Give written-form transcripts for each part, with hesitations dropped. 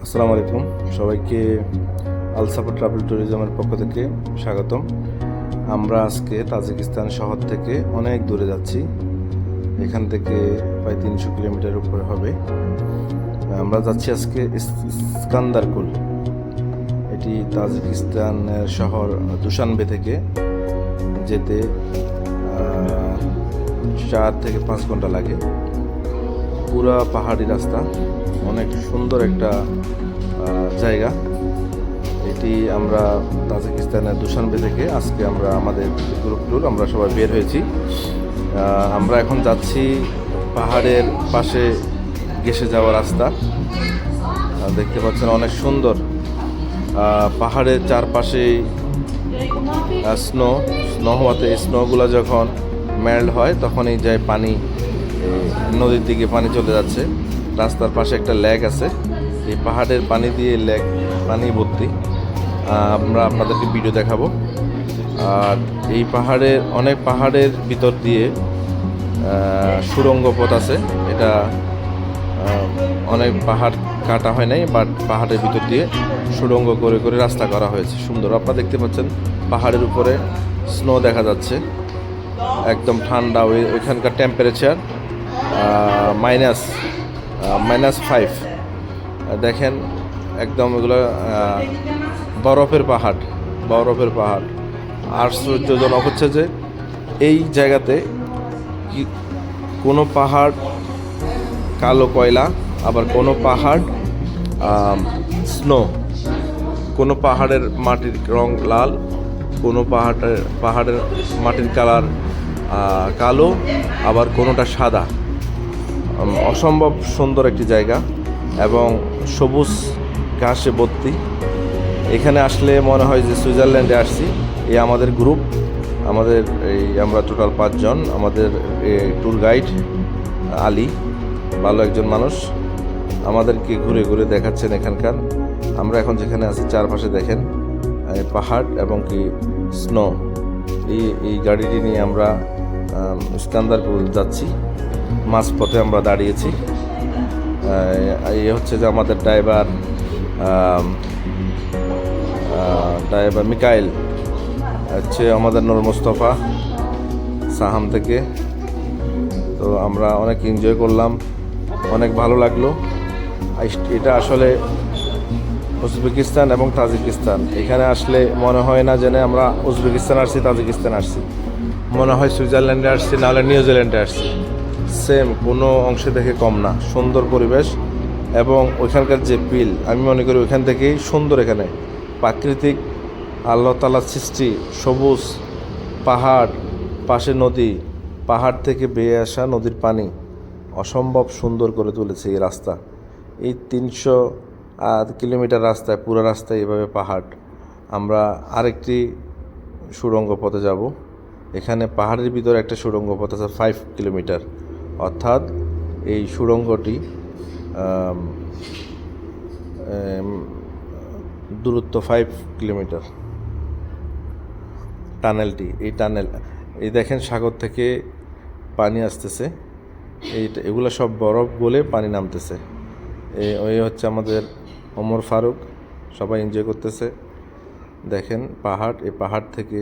আসসালামু আলাইকুম সবাইকে আলসাফার ট্রাভেল ট্যুরিজমের পক্ষ থেকে স্বাগতম। আমরা আজকে তাজিকিস্তান শহর থেকে অনেক দূরে যাচ্ছি। এখান থেকে প্রায় 300 কিলোমিটার উপরে হবে। আমরা যাচ্ছি আজকে ইস্কান্দারকুল। এটি তাজিকিস্তানের শহর দুশানবে থেকে যেতে 4 থেকে 5 ঘন্টা লাগে। পুরা পাহাড়ি রাস্তা, অনেক সুন্দর একটা জায়গা। এটি আমরা তাজিকিস্তানের দুশানবে থেকে আজকে আমরা আমাদের গ্রুপ ট্যুর আমরা সবাই বের হয়েছি। আমরা এখন যাচ্ছি পাহাড়ের পাশে ঘেঁষে যাওয়া রাস্তা। দেখতে পাচ্ছেন অনেক সুন্দর। পাহাড়ের চারপাশেই স্নো হওয়াতে স্নোগুলো যখন মেল্ট হয় তখনই যায় পানি, নদীর দিকে পানি চলে যাচ্ছে। রাস্তার পাশে একটা লেক আছে, এই পাহাড়ের পানি দিয়ে লেক পানি ভর্তি। আমরা আপনাদেরকে ভিডিও দেখাবো। আর এই অনেক পাহাড়ের ভিতর দিয়ে সুড়ঙ্গ পথ আছে। এটা অনেক পাহাড় কাটা হয় নাই, বাট পাহাড়ের ভিতর দিয়ে সুড়ঙ্গ করে করে রাস্তা করা হয়েছে সুন্দর। আপনারা দেখতে পাচ্ছেন পাহাড়ের উপরে স্নো দেখা যাচ্ছে, একদম ঠান্ডা। ওইখানকার টেম্পারেচার -5। দেখেন একদম এগুলো বরফের পাহাড়। আশ্চর্যজনক হচ্ছে যে এই জায়গাতে কোনো পাহাড় কালো কয়লা, আবার কোনো পাহাড় স্নো, কোনো পাহাড়ের মাটির রং লাল, কোনো পাহাড়ের মাটির কালার কালো, আবার কোনোটা সাদা। অসম্ভব সুন্দর একটি জায়গা এবং সবুজ ঘাসে ভর্তি। এখানে আসলে মনে হয় যে সুইজারল্যান্ডে আসছি। এই আমাদের গ্রুপ, আমরা টোটাল 5 জন। আমাদের ট্যুর গাইড আলী, ভালো একজন মানুষ, আমাদেরকে ঘুরে ঘুরে দেখাচ্ছেন এখানকার। আমরা এখন যেখানে আছি চারপাশে দেখেন পাহাড় এবং কি স্নো। এই গাড়িটি নিয়ে আমরা ইস্কান্দারকুল যাচ্ছি। মাঝপথে আমরা দাঁড়িয়েছি। এই হচ্ছে যে আমাদের ড্রাইভার মিকাইল, হচ্ছে আমাদের নূর মুস্তফা সাহাম থেকে। তো আমরা অনেক এনজয় করলাম, অনেক ভালো লাগলো। এটা আসলে উজবেকিস্তান এবং তাজিকিস্তান। এখানে আসলে মনে হয় না যেন আমরা উজবেকিস্তান আসছি, তাজিকিস্তান আসছি, মনে হয় সুইজারল্যান্ডে আসছি, নাহলে নিউজিল্যান্ডে আসছি। সেম, কোনো অংশে দেখে কম না। সুন্দর পরিবেশ এবং ওইখানকার যে বিল, আমি মনে করি ওইখান থেকেই সুন্দর। এখানে প্রাকৃতিক আল্লাহ তাআলার সৃষ্টি, সবুজ পাহাড়, পাশে নদী, পাহাড় থেকে বেয়ে আসা নদীর পানি অসম্ভব সুন্দর করে তুলেছে এই রাস্তা। এই 300 কিলোমিটার রাস্তায়, পুরো রাস্তায় এভাবে পাহাড়। আমরা আরেকটি সুড়ঙ্গ পথে যাব। এখানে পাহাড়ের ভিতরে একটা সুড়ঙ্গ পথ আছে 5 কিলোমিটার, অর্থাৎ এই সুড়ঙ্গটি দূরত্ব 5 কিলোমিটার। এই দেখেন সাগর থেকে পানি আসতেছে। এগুলো সব বরফ গলে পানি নামতেছে। ওই হচ্ছে আমাদের ওমর ফারুক, সবাই এনজয় করতেছে। দেখেন পাহাড়, এই পাহাড় থেকে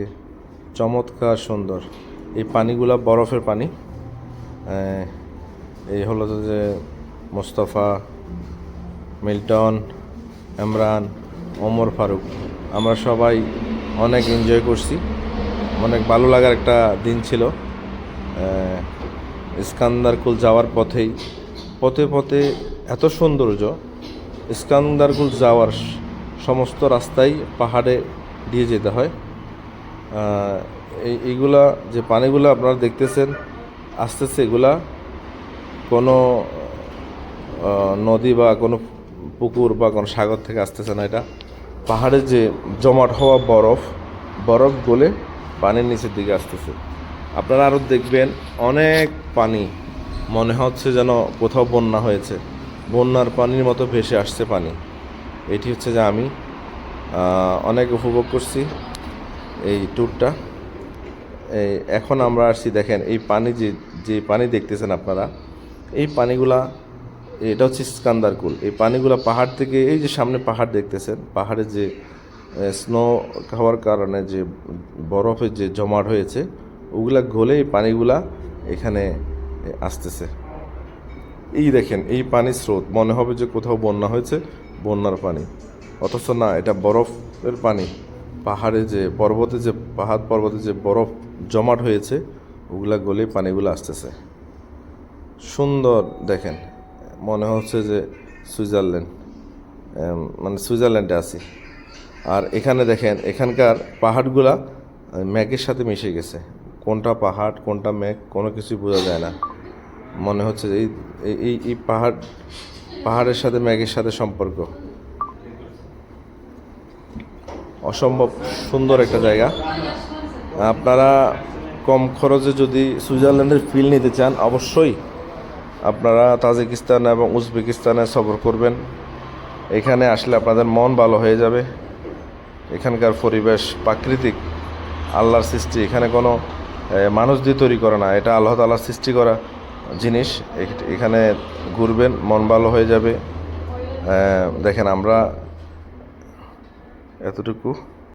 চমৎকার সুন্দর। এই পানিগুলা বরফের পানি। এই হলো যে মোস্তফা, মিল্টন, ইমরান, ওমর ফারুক, আমরা সবাই অনেক এনজয় করছি। অনেক ভালো লাগার একটা দিন ছিল। ইস্কান্দারকুল যাওয়ার পথে পথে এত সৌন্দর্য। ইস্কান্দারকুল যাওয়ার সমস্ত রাস্তাই পাহাড়ে দিয়ে যেতে হয়। এইগুলা যে পানিগুলো আপনারা দেখতেছেন আসতেছে, এগুলা কোনো নদী বা কোনো পুকুর বা কোনো সাগর থেকে আসতেছে না। এটা পাহাড়ে যে জমাট হওয়া বরফ গলে পানির নিচের দিকে আসতেছে। আপনারা আরও দেখবেন অনেক পানি, মনে হচ্ছে যেন কোথাও বন্যা হয়েছে, বন্যার পানির মতো ভেসে আসছে পানি। এটি হচ্ছে যে আমি অনেক উপভোগ করছি এই ট্যুরটা। এখন আমরা আসছি, দেখেন এই পানি যে পানি দেখতেছেন আপনারা, এই পানিগুলা এটা হচ্ছে স্কান্দার কুল। এই পানিগুলো পাহাড় থেকে, এই যে সামনে পাহাড় দেখতেছেন, পাহাড়ে যে স্নো খাওয়ার কারণে যে বরফের যে জমাট হয়েছে, ওগুলা গলে এই পানিগুলা এখানে আসতেছে। এই দেখেন, এই পানির স্রোত মনে হবে যে কোথাও বন্যা হয়েছে, বন্যার পানি, অথচ না, এটা বরফের পানি। পাহাড়ে যে পর্বতে যে পর্বতে যে বরফ জমাট হয়েছে, ওগুলা গলে পানিগুলো আসতেছে। সুন্দর দেখেন, মনে হচ্ছে যে সুইজারল্যান্ড, মানে সুইজারল্যান্ডে আছি। আর এখানে দেখেন, এখানকার পাহাড়গুলা মেঘের সাথে মিশে গেছে। কোনটা পাহাড় কোনটা মেঘ কোনো কিছুই বোঝা যায় না। মনে হচ্ছে যে এই পাহাড়ের সাথে মেঘের সাথে সম্পর্ক। অসম্ভব সুন্দর একটা জায়গা। আপনারা কম খরচে যদি সুইজারল্যান্ডের ফিল নিতে চান, অবশ্যই আপনারা তাজিকিস্তান এবং উজবেকিস্তানে সফর করবেন। এখানে আসলে আপনাদের মন ভালো হয়ে যাবে। এখানকার পরিবেশ প্রাকৃতিক, আল্লাহর সৃষ্টি। এখানে কোনো মানুষ দিয়ে তৈরি করে না, এটা আল্লাহ তাআলার সৃষ্টি করা জিনিস। এখানে ঘুরবেন, মন ভালো হয়ে যাবে। দেখেন, আমরা এতটুকু